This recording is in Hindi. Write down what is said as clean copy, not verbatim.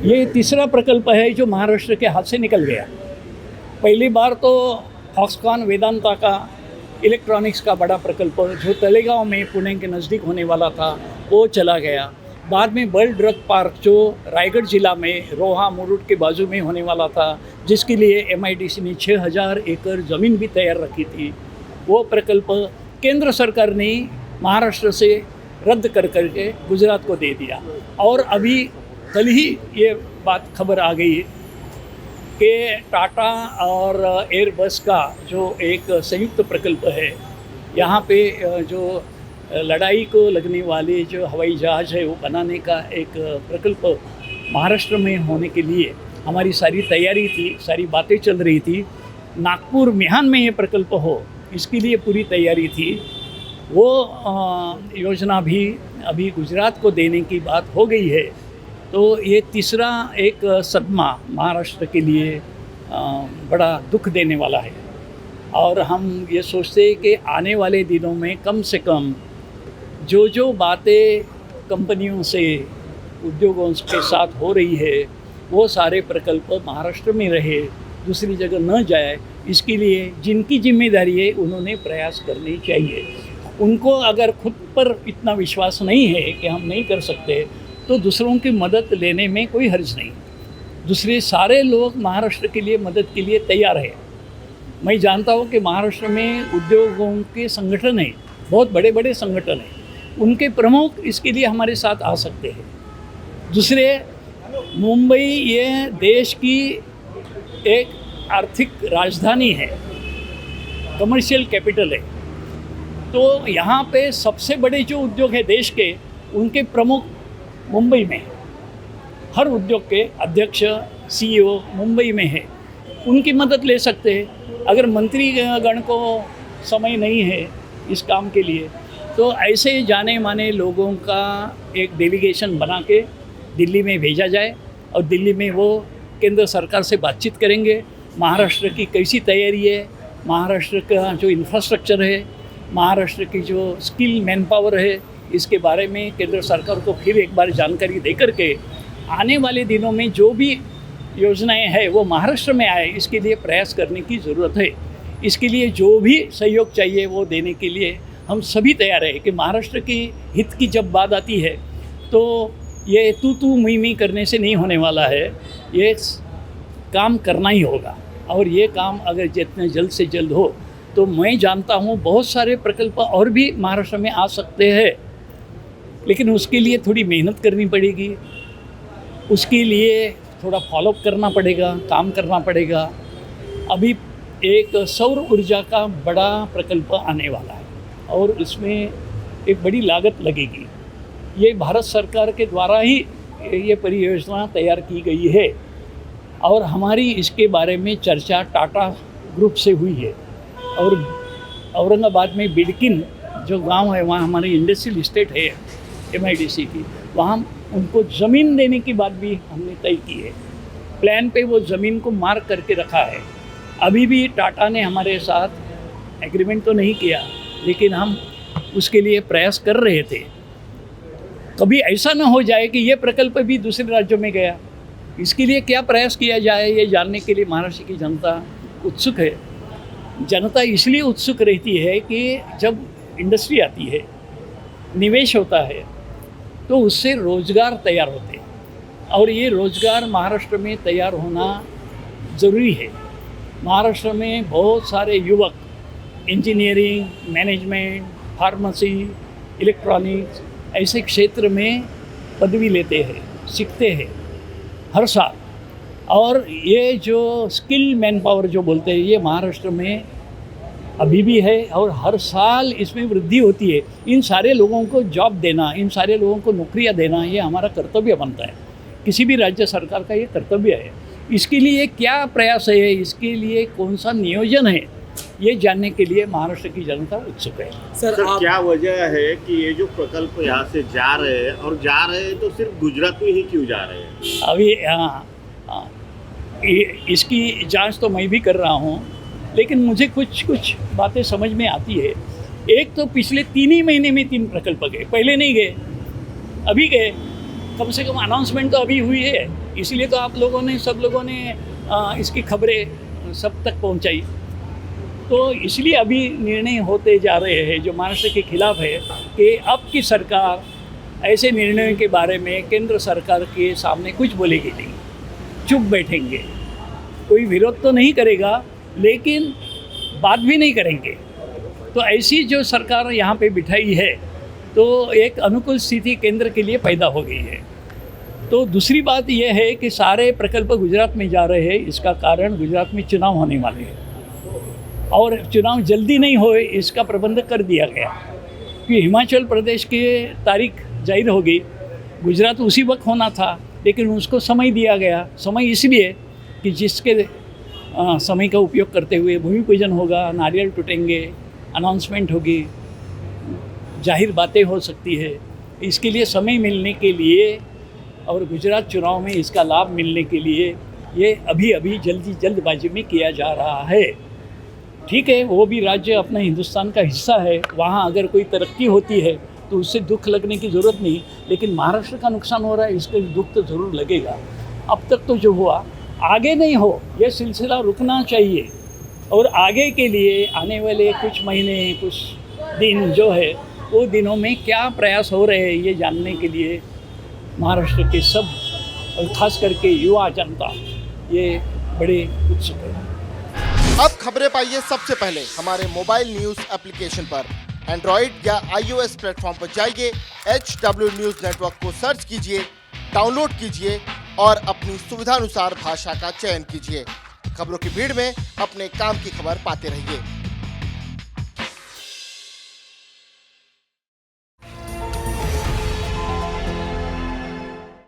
ये तीसरा प्रकल्प है जो महाराष्ट्र के हाथ से निकल गया। पहली बार तो फॉक्सकॉन वेदांता का इलेक्ट्रॉनिक्स का बड़ा प्रकल्प जो तलेगांव में पुणे के नज़दीक होने वाला था वो चला गया। बाद में वर्ल्ड ड्रग पार्क जो रायगढ़ जिला में रोहा मुरुड के बाजू में होने वाला था, जिसके लिए MIDC ने 6000 एकड़ ज़मीन भी तैयार रखी थी, वो प्रकल्प केंद्र सरकार ने महाराष्ट्र से रद्द करके गुजरात को दे दिया। और अभी कल ही ये बात खबर आ गई कि टाटा और एयरबस का जो एक संयुक्त प्रकल्प है, यहाँ पे जो लड़ाई को लगने वाले जो हवाई जहाज़ है वो बनाने का एक प्रकल्प महाराष्ट्र में होने के लिए हमारी सारी तैयारी थी, सारी बातें चल रही थी। नागपुर मिहान में ये प्रकल्प हो इसके लिए पूरी तैयारी थी। वो योजना भी अभी गुजरात को देने की बात हो गई है। तो ये तीसरा एक सदमा महाराष्ट्र के लिए बड़ा दुख देने वाला है। और हम ये सोचते हैं कि आने वाले दिनों में कम से कम जो बातें कंपनियों से उद्योगों के साथ हो रही है वो सारे प्रकल्प महाराष्ट्र में रहे, दूसरी जगह न जाए, इसके लिए जिनकी जिम्मेदारी है उन्होंने प्रयास करने चाहिए। उनको अगर खुद पर इतना विश्वास नहीं है कि हम नहीं कर सकते तो दूसरों की मदद लेने में कोई हर्ज नहीं। दूसरे सारे लोग महाराष्ट्र के लिए मदद के लिए तैयार है। मैं जानता हूँ कि महाराष्ट्र में उद्योगों के संगठन हैं, बहुत बड़े बड़े संगठन हैं, उनके प्रमुख इसके लिए हमारे साथ आ सकते हैं। दूसरे, मुंबई ये देश की एक आर्थिक राजधानी है, कमर्शियल कैपिटल है। तो यहाँ पे सबसे बड़े जो उद्योग है देश के, उनके प्रमुख मुंबई में, हर उद्योग के अध्यक्ष CEO मुंबई में है, उनकी मदद ले सकते हैं। अगर मंत्रीगण को समय नहीं है इस काम के लिए तो ऐसे जाने माने लोगों का एक डेलीगेशन बना के दिल्ली में भेजा जाए और दिल्ली में वो केंद्र सरकार से बातचीत करेंगे। महाराष्ट्र की कैसी तैयारी है, महाराष्ट्र का जो इंफ्रास्ट्रक्चर है, महाराष्ट्र की जो स्किल मैन पावर है, इसके बारे में केंद्र सरकार को फिर एक बार जानकारी दे करके आने वाले दिनों में जो भी योजनाएं हैं वो महाराष्ट्र में आए, इसके लिए प्रयास करने की ज़रूरत है। इसके लिए जो भी सहयोग चाहिए वो देने के लिए हम सभी तैयार हैं कि महाराष्ट्र की हित की जब बात आती है तो ये तू मी करने से नहीं होने वाला है, ये काम करना ही होगा। और ये काम अगर जितने जल्द से जल्द हो तो मैं जानता हूँ बहुत सारे प्रकल्प और भी महाराष्ट्र में आ सकते हैं, लेकिन उसके लिए थोड़ी मेहनत करनी पड़ेगी, उसके लिए थोड़ा फॉलोअप करना पड़ेगा, काम करना पड़ेगा। अभी एक सौर ऊर्जा का बड़ा प्रकल्प आने वाला है और इसमें एक बड़ी लागत लगेगी। ये भारत सरकार के द्वारा ही ये परियोजना तैयार की गई है और हमारी इसके बारे में चर्चा टाटा ग्रुप से हुई है। और औरंगाबाद में बिडकिन जो गांव है वहाँ हमारी इंडस्ट्रियल इस्टेट है MIDC की, वहाँ उनको ज़मीन देने की बात भी हमने तय की है। प्लान पे वो ज़मीन को मार्क करके रखा है। अभी भी टाटा ने हमारे साथ एग्रीमेंट तो नहीं किया, लेकिन हम उसके लिए प्रयास कर रहे थे। कभी ऐसा ना हो जाए कि ये प्रकल्प भी दूसरे राज्यों में गया। इसके लिए क्या प्रयास किया जाए ये जानने के लिए महाराष्ट्र की जनता उत्सुक है। जनता इसलिए उत्सुक रहती है कि जब इंडस्ट्री आती है, निवेश होता है, तो उससे रोज़गार तैयार होते हैं और ये रोज़गार महाराष्ट्र में तैयार होना ज़रूरी है। महाराष्ट्र में बहुत सारे युवक इंजीनियरिंग, मैनेजमेंट, फार्मेसी, इलेक्ट्रॉनिक्स ऐसे क्षेत्र में पदवी लेते हैं, सीखते हैं हर साल। और ये जो स्किल मैन पावर जो बोलते हैं ये महाराष्ट्र में अभी भी है और हर साल इसमें वृद्धि होती है। इन सारे लोगों को जॉब देना, इन सारे लोगों को नौकरियां देना ये हमारा कर्तव्य बनता है, किसी भी राज्य सरकार का ये कर्तव्य है। इसके लिए क्या प्रयास है, इसके लिए कौन सा नियोजन है, ये जानने के लिए महाराष्ट्र की जनता उत्सुक है। सर क्या वजह है कि ये जो प्रकल्प यहाँ से जा रहे हैं और जा रहे हैं तो सिर्फ गुजरात में ही क्यों जा रहे हैं? अभी इसकी जांच तो मैं भी कर रहा हूँ, लेकिन मुझे कुछ बातें समझ में आती है। एक तो पिछले 3 ही महीने में 3 प्रकल्प गए, पहले नहीं गए, अभी गए। कम से कम अनाउंसमेंट तो अभी हुई है, इसलिए तो आप लोगों ने सब लोगों ने इसकी खबरें सब तक पहुंचाई। तो इसलिए अभी निर्णय होते जा रहे हैं जो महाराष्ट्र के खिलाफ है कि अब की सरकार ऐसे निर्णयों के बारे में केंद्र सरकार के सामने कुछ बोलेगी नहीं, चुप बैठेंगे, कोई विरोध तो नहीं करेगा लेकिन बात भी नहीं करेंगे। तो ऐसी जो सरकार यहाँ पे बिठाई है तो एक अनुकूल स्थिति केंद्र के लिए पैदा हो गई है। तो दूसरी बात यह है कि सारे प्रकल्प गुजरात में जा रहे हैं, इसका कारण गुजरात में चुनाव होने वाले हैं और चुनाव जल्दी नहीं होए इसका प्रबंध कर दिया गया कि हिमाचल प्रदेश की तारीख जाहिर हो गई, गुजरात उसी वक्त होना था लेकिन उसको समय दिया गया। समय इसलिए कि जिसके समय का उपयोग करते हुए भूमि पूजन होगा, नारियल टूटेंगे, अनाउंसमेंट होगी, जाहिर बातें हो सकती है, इसके लिए समय मिलने के लिए और गुजरात चुनाव में इसका लाभ मिलने के लिए ये अभी जल्दबाजी में किया जा रहा है। ठीक है, वो भी राज्य अपना हिंदुस्तान का हिस्सा है, वहाँ अगर कोई तरक्की होती है तो उससे दुख लगने की ज़रूरत नहीं, लेकिन महाराष्ट्र का नुकसान हो रहा है इसका दुख तो ज़रूर लगेगा। अब तक तो जो हुआ आगे नहीं हो, ये सिलसिला रुकना चाहिए और आगे के लिए आने वाले कुछ महीने कुछ दिन जो है वो दिनों में क्या प्रयास हो रहे हैं ये जानने के लिए महाराष्ट्र के सब और ख़ास करके युवा जनता ये बड़े उत्सुक है। अब खबरें पाइए सबसे पहले हमारे मोबाइल न्यूज एप्लीकेशन पर। एंड्रॉइड या iOS प्लेटफॉर्म पर जाइए, HW न्यूज नेटवर्क को सर्च कीजिए, डाउनलोड कीजिए और अपनी सुविधानुसार भाषा का चयन कीजिए। खबरों की भीड़ में अपने काम की खबर पाते रहिए।